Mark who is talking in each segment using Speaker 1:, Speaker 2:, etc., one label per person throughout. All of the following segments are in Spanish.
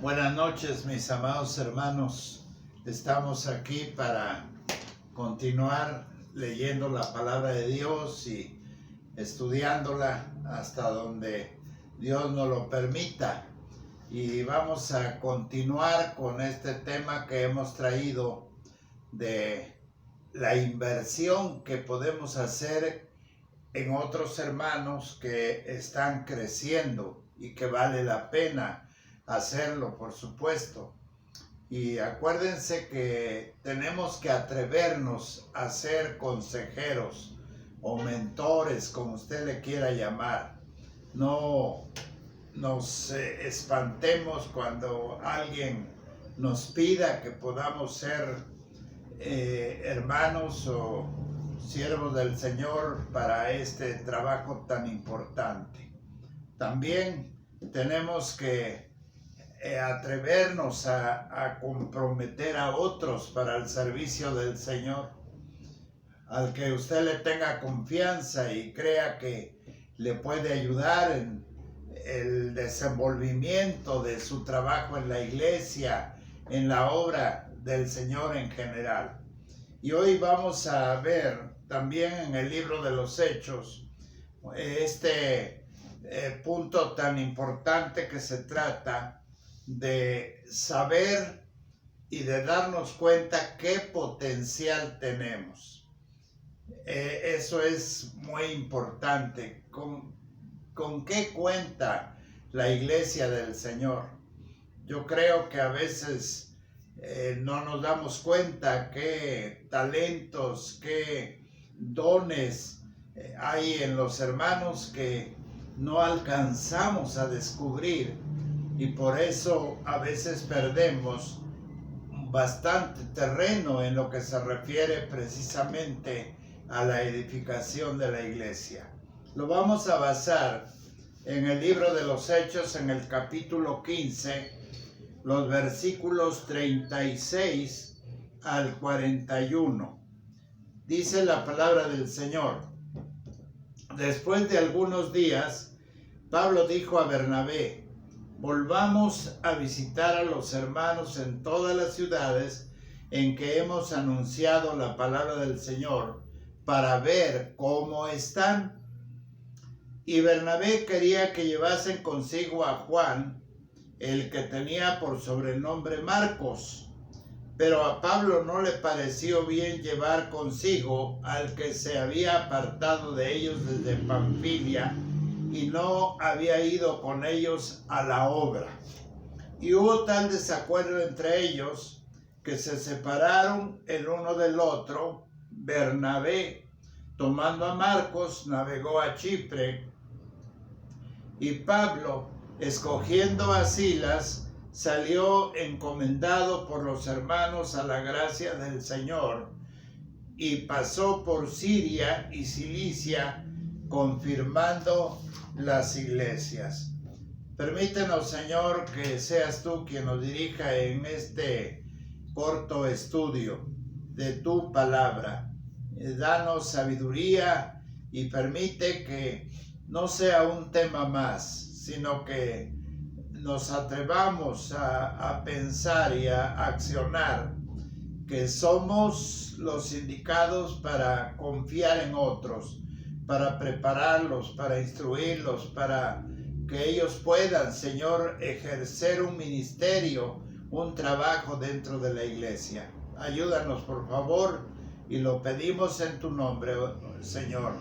Speaker 1: Buenas noches, mis amados hermanos. Estamos aquí para continuar leyendo la palabra de Dios y estudiándola hasta donde Dios nos lo permita. Y vamos a continuar con este tema que hemos traído de la inversión que podemos hacer en otros hermanos que están creciendo y que vale la pena hacerlo, por supuesto. Y acuérdense que tenemos que atrevernos a ser consejeros o mentores, como usted le quiera llamar. No nos espantemos cuando alguien nos pida que podamos ser hermanos o siervos del Señor para este trabajo tan importante. También tenemos que atrevernos a comprometer a otros para el servicio del Señor. Al que usted le tenga confianza y crea que le puede ayudar en el desenvolvimiento de su trabajo en la iglesia, en la obra del Señor en general. Y hoy vamos a ver también en el libro de los Hechos este punto tan importante que se trata de saber y de darnos cuenta qué potencial tenemos. Eso es muy importante. ¿Con qué cuenta la iglesia del Señor? Yo creo que a veces no nos damos cuenta qué talentos, qué dones hay en los hermanos que no alcanzamos a descubrir. Y por eso a veces perdemos bastante terreno en lo que se refiere precisamente a la edificación de la iglesia. Lo vamos a basar en el libro de los Hechos, en el capítulo 15, los versículos 36 al 41. Dice la palabra del Señor: Después de algunos días, Pablo dijo a Bernabé: volvamos a visitar a los hermanos en todas las ciudades en que hemos anunciado la palabra del Señor, para ver cómo están. Y Bernabé quería que llevasen consigo a Juan, el que tenía por sobrenombre Marcos, pero a Pablo no le pareció bien llevar consigo al que se había apartado de ellos desde Panfilia y no había ido con ellos a la obra. Y hubo tal desacuerdo entre ellos que se separaron el uno del otro. Bernabé, tomando a Marcos, navegó a Chipre, y Pablo, escogiendo a Silas, salió encomendado por los hermanos a la gracia del Señor, y pasó por Siria y Cilicia, confirmando las iglesias. Permítenos, Señor, que seas tú quien nos dirija en este corto estudio de tu palabra. Danos sabiduría y permite que no sea un tema más, sino que nos atrevamos a pensar y a accionar que somos los indicados para confiar en otros, para prepararlos, para instruirlos, para que ellos puedan, Señor, ejercer un ministerio, un trabajo dentro de la iglesia. Ayúdanos, por favor, y lo pedimos en tu nombre, Señor,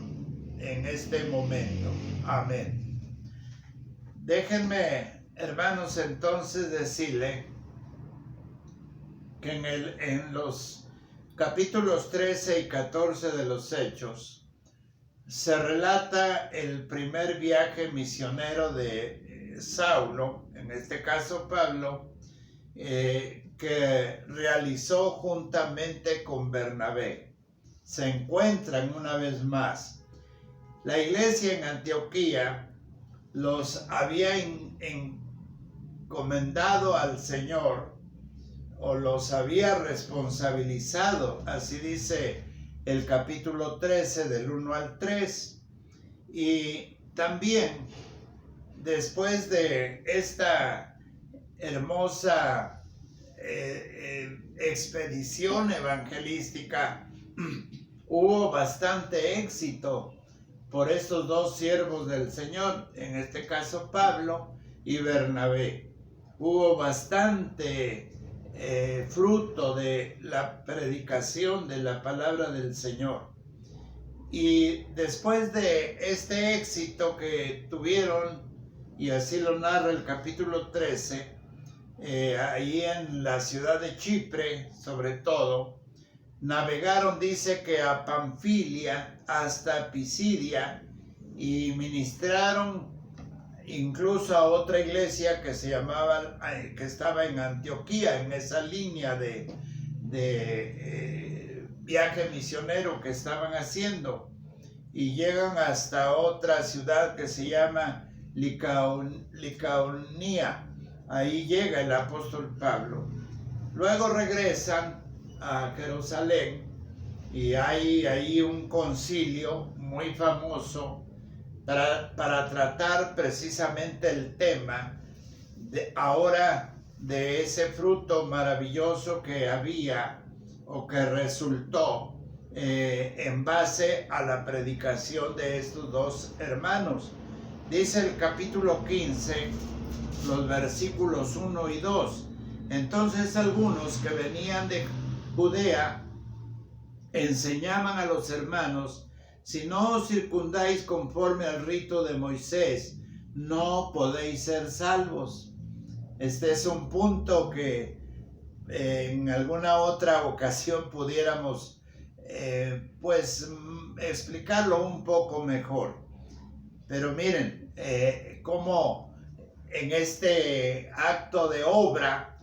Speaker 1: en este momento. Amén. Déjenme, hermanos, entonces decirle que en los capítulos 13 y 14 de los Hechos se relata el primer viaje misionero de Saulo, en este caso Pablo, que realizó juntamente con Bernabé. Se encuentran una vez más. La iglesia en Antioquía los había encomendado al Señor, o los había responsabilizado, así dice el capítulo 13 del 1 al 3. Y también después de esta hermosa expedición evangelística, hubo bastante éxito por estos dos siervos del Señor, en este caso Pablo y Bernabé. Hubo bastante fruto de la predicación de la palabra del Señor. Y después de este éxito que tuvieron, y así lo narra el capítulo 13, ahí en la ciudad de Chipre, sobre todo, navegaron, dice que a Panfilia hasta Pisidia, y ministraron incluso a otra iglesia que se llamaba, que estaba en Antioquía, en esa línea de viaje misionero que estaban haciendo, y llegan hasta otra ciudad que se llama Licaonia. Ahí llega el apóstol Pablo. Luego regresan a Jerusalén y hay ahí un concilio muy famoso para tratar precisamente el tema de ese fruto maravilloso que había o que resultó en base a la predicación de estos dos hermanos. Dice el capítulo 15, los versículos 1 y 2. Entonces algunos que venían de Judea enseñaban a los hermanos: si no os circundáis conforme al rito de Moisés, no podéis ser salvos. Este es un punto que en alguna otra ocasión pudiéramos explicarlo un poco mejor. Pero miren, cómo en este acto de obra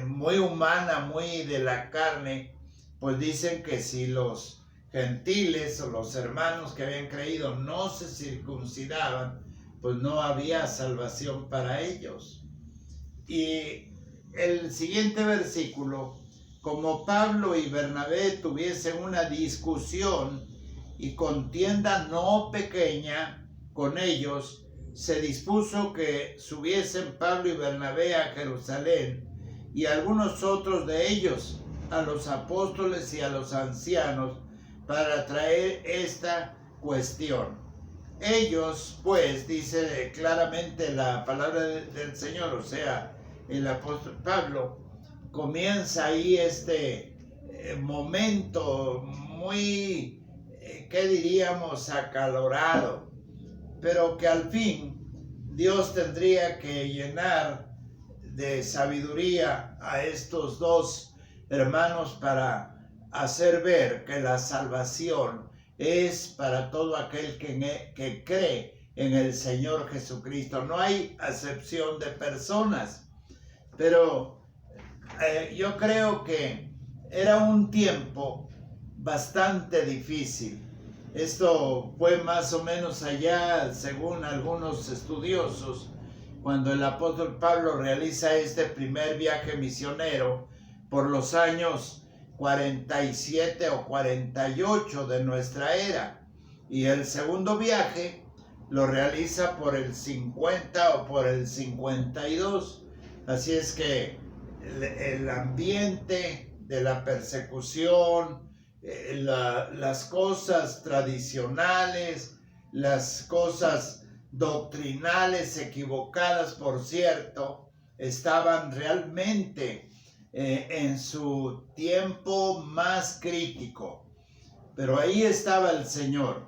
Speaker 1: muy humana, muy de la carne, pues dicen que si los gentiles o los hermanos que habían creído no se circuncidaban, pues no había salvación para ellos. Y el siguiente versículo: como Pablo y Bernabé tuviesen una discusión y contienda no pequeña con ellos, se dispuso que subiesen Pablo y Bernabé a Jerusalén, y algunos otros de ellos a los apóstoles y a los ancianos, para traer esta cuestión. Ellos, pues, dice claramente la palabra del Señor, o sea, el apóstol Pablo, comienza ahí este momento muy, ¿qué diríamos?, acalorado, pero que al fin Dios tendría que llenar de sabiduría a estos dos hermanos para hacer ver que la salvación es para todo aquel que cree en el Señor Jesucristo. No hay acepción de personas, pero yo creo que era un tiempo bastante difícil. Esto fue más o menos allá, según algunos estudiosos, cuando el apóstol Pablo realiza este primer viaje misionero por los años 47 o 48 de nuestra era, y el segundo viaje lo realiza por el 50 o por el 52. Así es que el ambiente de la persecución, las cosas tradicionales, las cosas doctrinales equivocadas, por cierto, estaban realmente en su tiempo más crítico. Pero ahí estaba el Señor.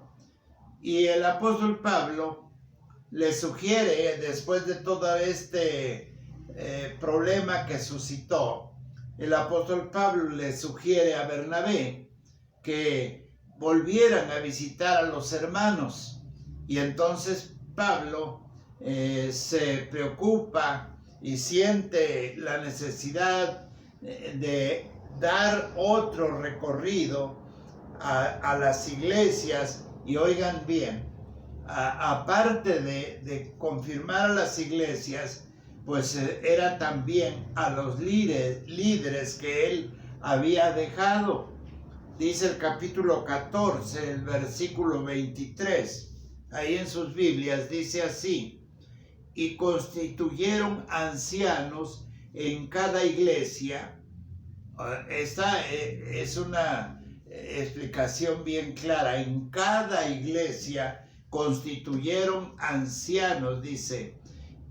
Speaker 1: Y el apóstol Pablo le sugiere, después de todo este problema que suscitó, el apóstol Pablo le sugiere a Bernabé que volvieran a visitar a los hermanos. Y entonces Pablo se preocupa y siente la necesidad de dar otro recorrido a las iglesias. Y oigan bien, aparte de confirmar a las iglesias, pues era también a los líderes que él había dejado. Dice el capítulo 14, el versículo 23, ahí en sus Biblias dice así: y constituyeron ancianos en cada iglesia. Esta es una explicación bien clara. En cada iglesia constituyeron ancianos, dice,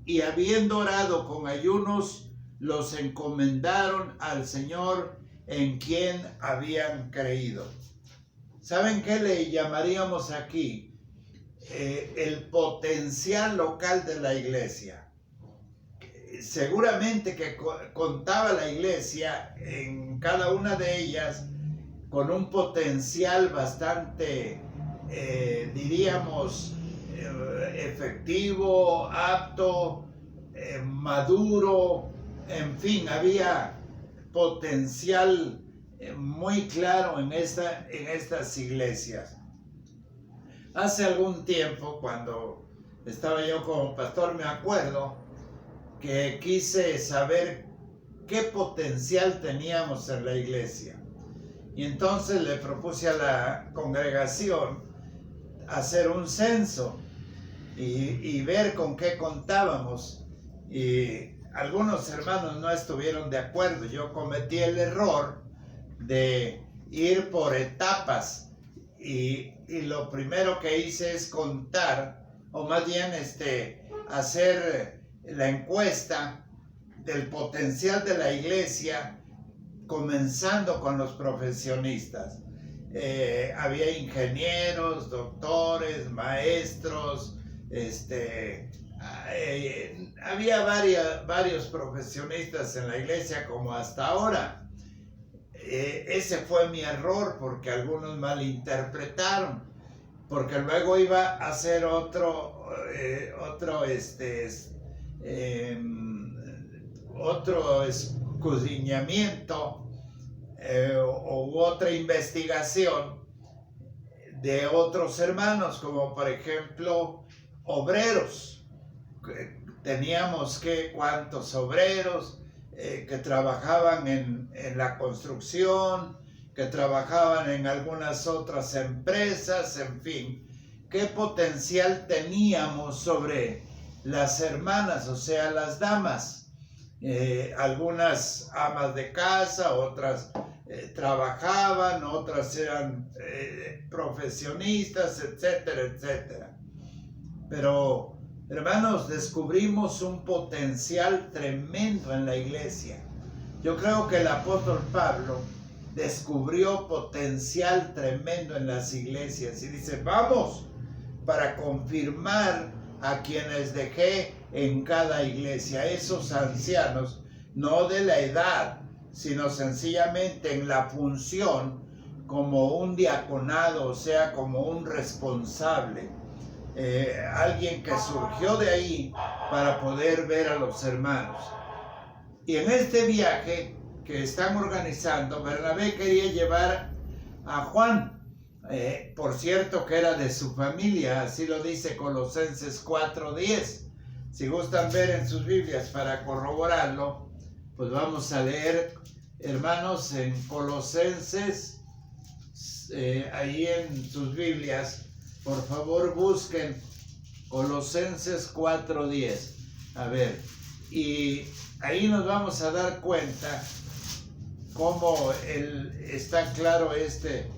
Speaker 1: y habiendo orado con ayunos, los encomendaron al Señor en quien habían creído. ¿Saben qué le llamaríamos aquí? El potencial local de la iglesia. Seguramente que contaba la iglesia en cada una de ellas con un potencial bastante, diríamos, efectivo, apto, maduro, en fin, había potencial muy claro en estas iglesias. Hace algún tiempo, cuando estaba yo como pastor, me acuerdo que quise saber qué potencial teníamos en la iglesia. Y entonces le propuse a la congregación hacer un censo y ver con qué contábamos. Y algunos hermanos no estuvieron de acuerdo. Yo cometí el error de ir por etapas y lo primero que hice es contar, o más bien hacer la encuesta del potencial de la iglesia, comenzando con los profesionistas. Había ingenieros, doctores, maestros, había varios profesionistas en la iglesia como hasta ahora. Ese fue mi error, porque algunos malinterpretaron, porque luego iba a hacer otro escudriñamiento u otra investigación de otros hermanos, como por ejemplo obreros. Teníamos cuántos obreros que trabajaban en la construcción, que trabajaban en algunas otras empresas, en fin, qué potencial teníamos sobre las hermanas, o sea, las damas. Algunas amas de casa, otras trabajaban, otras eran profesionistas, etcétera, etcétera. Pero, hermanos, descubrimos un potencial tremendo en la iglesia. Yo creo que el apóstol Pablo descubrió potencial tremendo en las iglesias y dice: vamos para confirmar a quienes dejé en cada iglesia, esos ancianos, no de la edad, sino sencillamente en la función, como un diaconado, o sea, como un responsable, alguien que surgió de ahí para poder ver a los hermanos. Y en este viaje que están organizando, Bernabé quería llevar a Juan, por cierto que era de su familia, así lo dice Colosenses 4:10. Si gustan ver en sus Biblias para corroborarlo, pues vamos a leer, hermanos, en Colosenses, ahí en sus Biblias, por favor busquen Colosenses 4:10. A ver, y ahí nos vamos a dar cuenta cómo está claro este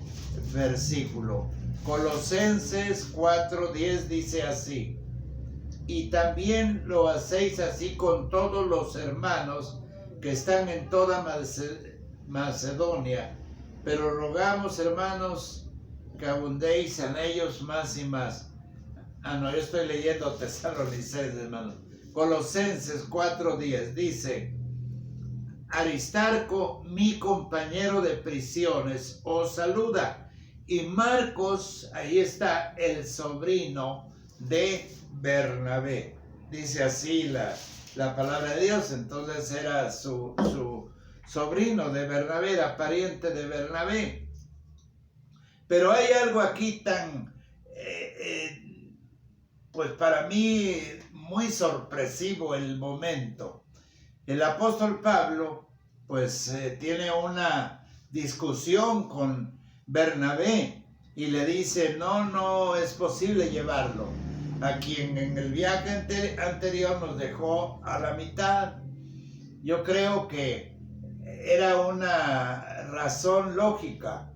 Speaker 1: versículo. Colosenses 4:10 dice así: y también lo hacéis así con todos los hermanos que están en toda Macedonia, pero rogamos, hermanos, que abundéis en ellos más y más. Yo estoy leyendo Tesalonicenses, hermanos. Colosenses 4:10 dice: Aristarco, mi compañero de prisiones, os saluda, y Marcos, ahí está, el sobrino de Bernabé. Dice así la palabra de Dios. Entonces era su sobrino de Bernabé, era pariente de Bernabé. Pero hay algo aquí tan, pues para mí, muy sorpresivo el momento. El apóstol Pablo, pues tiene una discusión con Bernabé y le dice: no es posible llevarlo. a quien en el viaje anterior nos dejó a la mitad. Yo creo que era una razón lógica,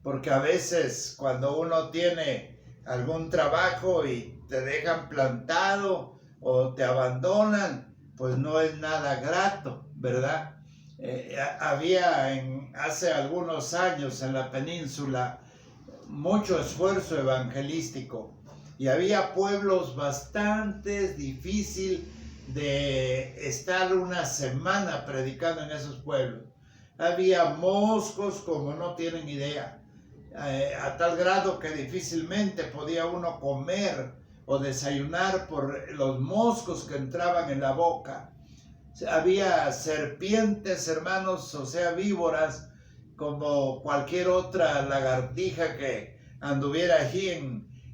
Speaker 1: porque a veces cuando uno tiene algún trabajo y te dejan plantado o te abandonan, pues no es nada grato, ¿verdad? Había hace algunos años en la península mucho esfuerzo evangelístico y había pueblos bastante difíciles de estar una semana predicando en esos pueblos. Había moscos como no tienen idea, a tal grado que difícilmente podía uno comer o desayunar por los moscos que entraban en la boca. Había serpientes, hermanos, o sea, víboras, como cualquier otra lagartija que anduviera allí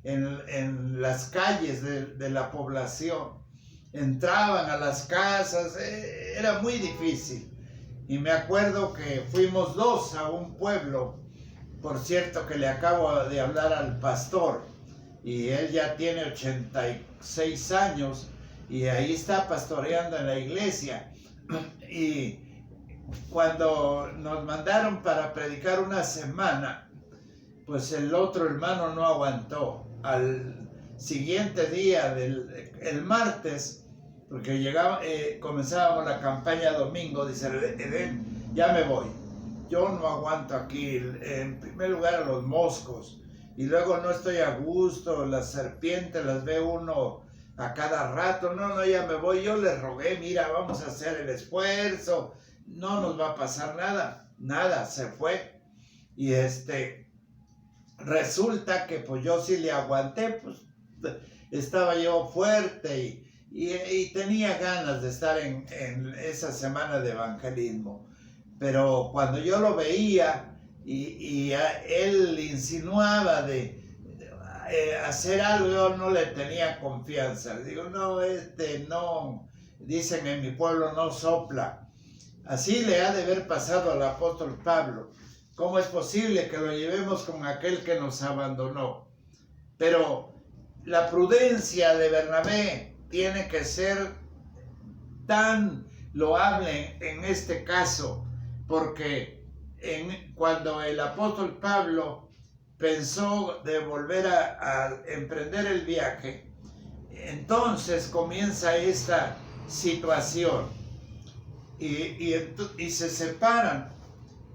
Speaker 1: en las calles de la población. Entraban a las casas, era muy difícil. Y me acuerdo que fuimos 2 a un pueblo, por cierto que le acabo de hablar al pastor, y él ya tiene 86 años, y ahí está pastoreando en la iglesia. Y cuando nos mandaron para predicar una semana, pues el otro hermano no aguantó. Al siguiente día, el martes, porque comenzábamos la campaña domingo, dice, ya me voy, yo no aguanto aquí, en primer lugar a los moscos, y luego no estoy a gusto, las serpientes las ve uno a cada rato, no, ya me voy. Yo le rogué, mira, vamos a hacer el esfuerzo, no nos va a pasar nada, se fue. Y resulta que pues yo sí le aguanté, pues estaba yo fuerte y tenía ganas de estar en esa semana de evangelismo. Pero cuando yo lo veía y él insinuaba de hacer algo, yo no le tenía confianza. Le digo, no, no, dicen en mi pueblo no sopla. Así le ha de haber pasado al apóstol Pablo. ¿Cómo es posible que lo llevemos con aquel que nos abandonó? Pero la prudencia de Bernabé tiene que ser tan loable en este caso, porque cuando el apóstol Pablo pensó de volver a emprender el viaje, entonces comienza esta situación y se separan.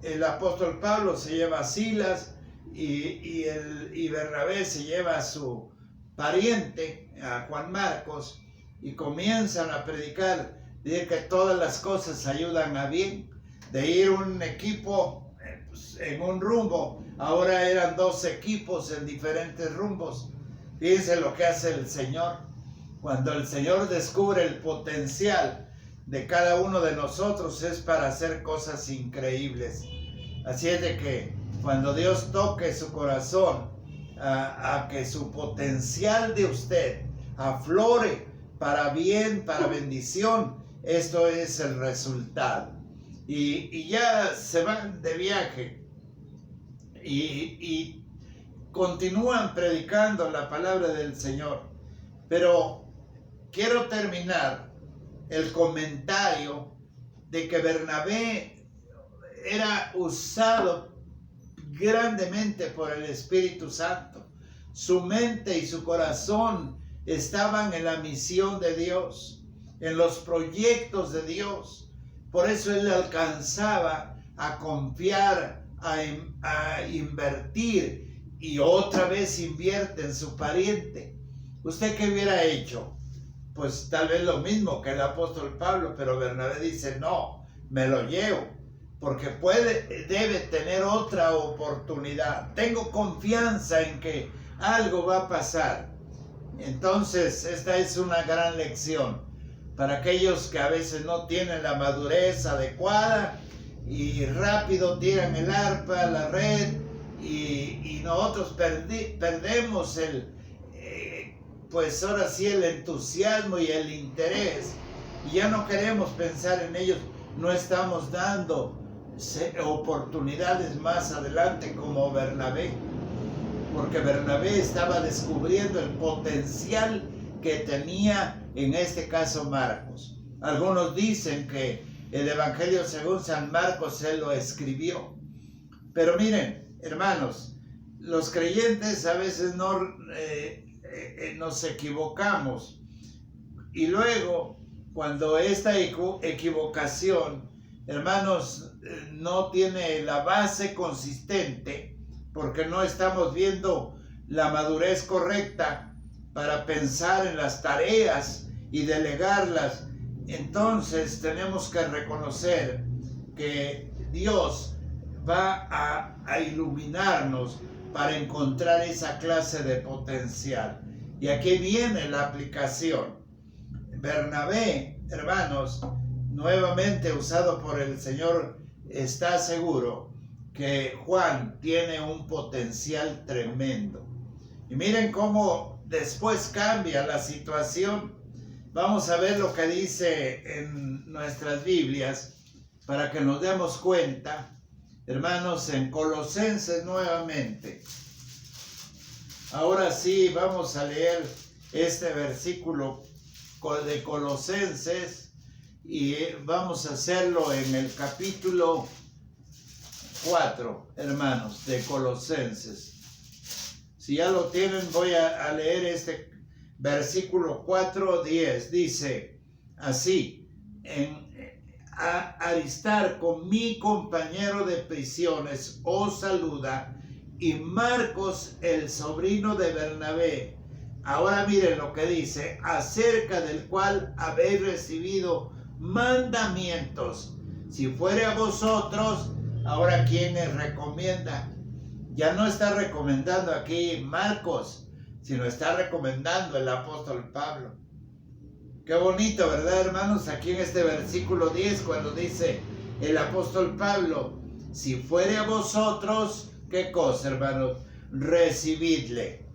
Speaker 1: El apóstol Pablo se lleva a Silas y Bernabé se lleva a su pariente, a Juan Marcos, y comienzan a predicar, de que todas las cosas ayudan a bien, de ir un equipo en un rumbo, ahora eran 2 equipos en diferentes rumbos. Fíjense lo que hace el Señor. Cuando el Señor descubre el potencial de cada uno de nosotros, es para hacer cosas increíbles. Así es de que cuando Dios toque su corazón a que su potencial de usted aflore para bien, para bendición, esto es el resultado. Y ya se van de viaje y continúan predicando la palabra del Señor. Pero quiero terminar el comentario de que Bernabé era usado grandemente por el Espíritu Santo. Su mente y su corazón estaban en la misión de Dios, en los proyectos de Dios. Por eso él alcanzaba a confiar, a invertir, y otra vez invierte en su pariente. ¿Usted qué hubiera hecho? Pues tal vez lo mismo que el apóstol Pablo, pero Bernabé dice, no, me lo llevo, porque debe tener otra oportunidad. Tengo confianza en que algo va a pasar. Entonces, esta es una gran lección para aquellos que a veces no tienen la madurez adecuada y rápido tiran el arpa, la red, y nosotros perdemos pues ahora sí el entusiasmo y el interés, y ya no queremos pensar en ellos, no estamos dando oportunidades más adelante como Bernabé, porque Bernabé estaba descubriendo el potencial que tenía en este caso Marcos. Algunos dicen que el Evangelio según San Marcos él lo escribió. Pero miren, hermanos, los creyentes a veces nos equivocamos. Y luego, cuando esta equivocación, hermanos, no tiene la base consistente, porque no estamos viendo la madurez correcta para pensar en las tareas y delegarlas, entonces tenemos que reconocer que Dios va a iluminarnos para encontrar esa clase de potencial. Y aquí viene la aplicación. Bernabé, hermanos, nuevamente usado por el Señor, está seguro que Juan tiene un potencial tremendo. Y miren cómo después cambia la situación. Vamos a ver lo que dice en nuestras Biblias para que nos demos cuenta, hermanos, en Colosenses nuevamente. Ahora sí, vamos a leer este versículo de Colosenses y vamos a hacerlo en el capítulo 4, hermanos, de Colosenses. Si ya lo tienen, voy a leer este versículo 4:10. Dice así: Aristarco, mi compañero de prisiones, os saluda, y Marcos, el sobrino de Bernabé. Ahora miren lo que dice: acerca del cual habéis recibido mandamientos. Si fuere a vosotros, ahora quienes recomienda. Ya no está recomendando aquí Marcos, sino está recomendando el apóstol Pablo. Qué bonito, ¿verdad, hermanos? Aquí en este versículo 10, cuando dice el apóstol Pablo: si fuere a vosotros, ¿qué cosa, hermanos? Recibidle.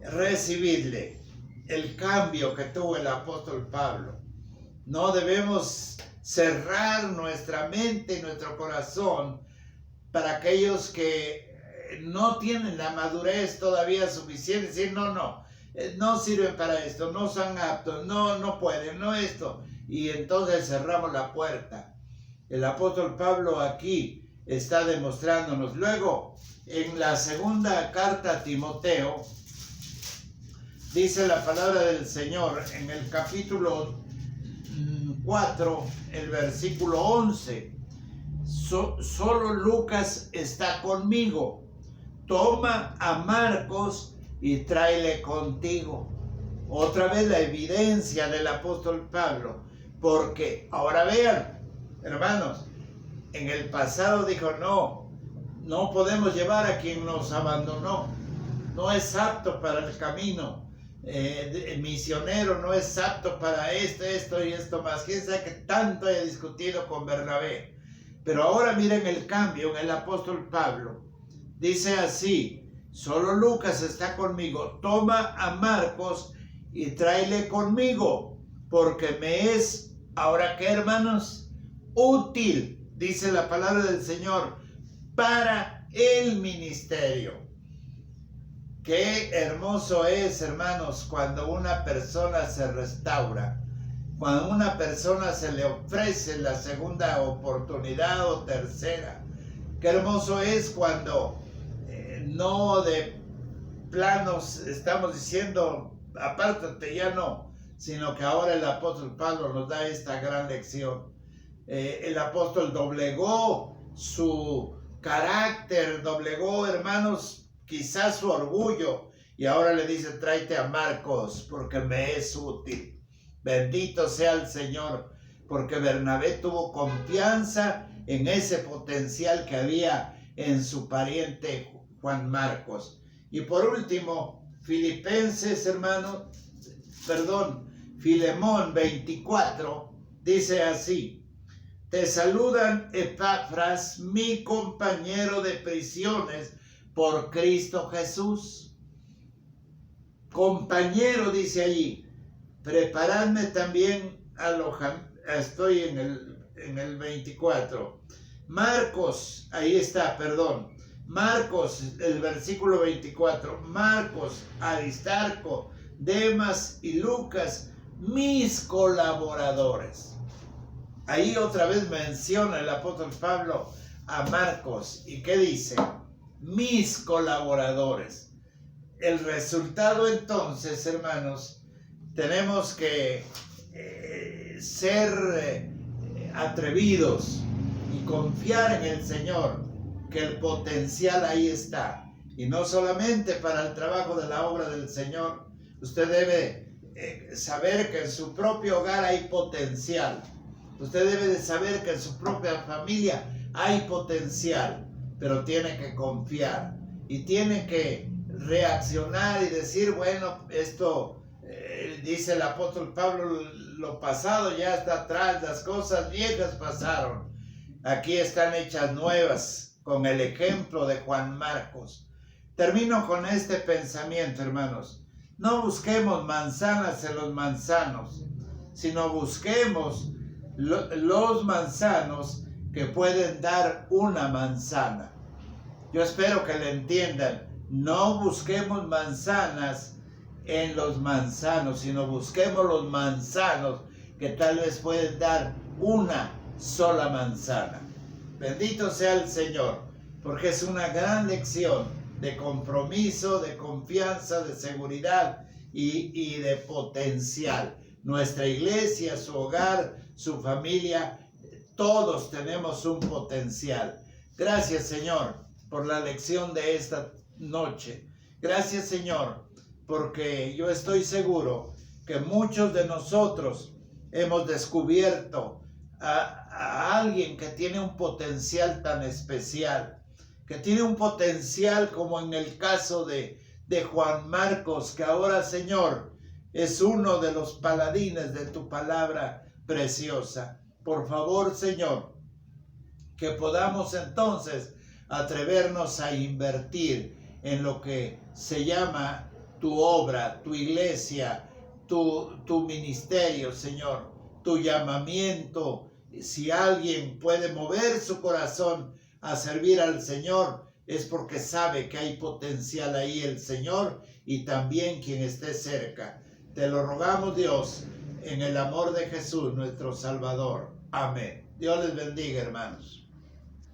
Speaker 1: Recibidle. El cambio que tuvo el apóstol Pablo. No debemos cerrar nuestra mente y nuestro corazón para aquellos que no tienen la madurez todavía suficiente. Decir, no sirven para esto, no son aptos, no pueden, no esto. Y entonces cerramos la puerta. El apóstol Pablo aquí está demostrándonos. Luego, en la segunda carta a Timoteo, dice la palabra del Señor en el capítulo 4, el versículo 11. Solo Lucas está conmigo. Toma a Marcos y tráele contigo. Otra vez la evidencia del apóstol Pablo. Porque ahora vean, hermanos, en el pasado dijo, no podemos llevar a quien nos abandonó. No es apto para el camino. Misionero, no es apto para esto y esto más. Quién sabe que tanto haya discutido con Bernabé. Pero ahora miren el cambio en el apóstol Pablo. Dice así: solo Lucas está conmigo. Toma a Marcos y tráele conmigo, porque me es, ahora qué, hermanos, útil, dice la palabra del Señor, para el ministerio. Qué hermoso es, hermanos, cuando una persona se restaura, cuando a una persona se le ofrece la segunda oportunidad o tercera. Qué hermoso es cuando no de planos estamos diciendo, apártate, ya no, sino que ahora el apóstol Pablo nos da esta gran lección. El apóstol doblegó su carácter, doblegó, hermanos, quizás su orgullo, y ahora le dice: tráete a Marcos porque me es útil. Bendito sea el Señor, porque Bernabé tuvo confianza en ese potencial que había en su pariente Juan Marcos. Y por último, Filemón 24, dice así: te saludan Epafras, mi compañero de prisiones por Cristo Jesús. Compañero, dice allí. Preparadme también estoy en el 24. Marcos, ahí está, Marcos, el versículo 24. Marcos, Aristarco, Demas y Lucas, mis colaboradores. Ahí otra vez menciona el apóstol Pablo a Marcos. ¿Y qué dice? Mis colaboradores. El resultado entonces, hermanos, tenemos que ser atrevidos y confiar en el Señor, que el potencial ahí está. Y no solamente para el trabajo de la obra del Señor. Usted debe saber que en su propio hogar hay potencial. Usted debe de saber que en su propia familia hay potencial, pero tiene que confiar y tiene que reaccionar y decir, bueno, esto dice el apóstol Pablo, lo pasado ya está atrás, las cosas viejas pasaron, aquí están hechas nuevas, con el ejemplo de Juan Marcos. Termino con este pensamiento, hermanos. No busquemos manzanas en los manzanos, sino busquemos los manzanos que pueden dar una manzana. Yo espero que lo entiendan. No busquemos manzanas en los manzanos, sino busquemos los manzanos que tal vez pueden dar una sola manzana. Bendito sea el Señor, porque es una gran lección de compromiso, de confianza, de seguridad y de potencial. Nuestra iglesia, su hogar, su familia, todos tenemos un potencial. Gracias, Señor, por la lección de esta noche. Gracias, Señor, porque yo estoy seguro que muchos de nosotros hemos descubierto a alguien que tiene un potencial tan especial, que tiene un potencial como en el caso de Juan Marcos, que ahora, Señor, es uno de los paladines de tu palabra preciosa. Por favor, Señor, que podamos entonces atrevernos a invertir en lo que se llama tu obra, tu iglesia, tu ministerio, Señor, tu llamamiento. Si alguien puede mover su corazón a servir al Señor, es porque sabe que hay potencial ahí el Señor y también quien esté cerca. Te lo rogamos, Dios, en el amor de Jesús, nuestro Salvador. Amén. Dios les bendiga, hermanos.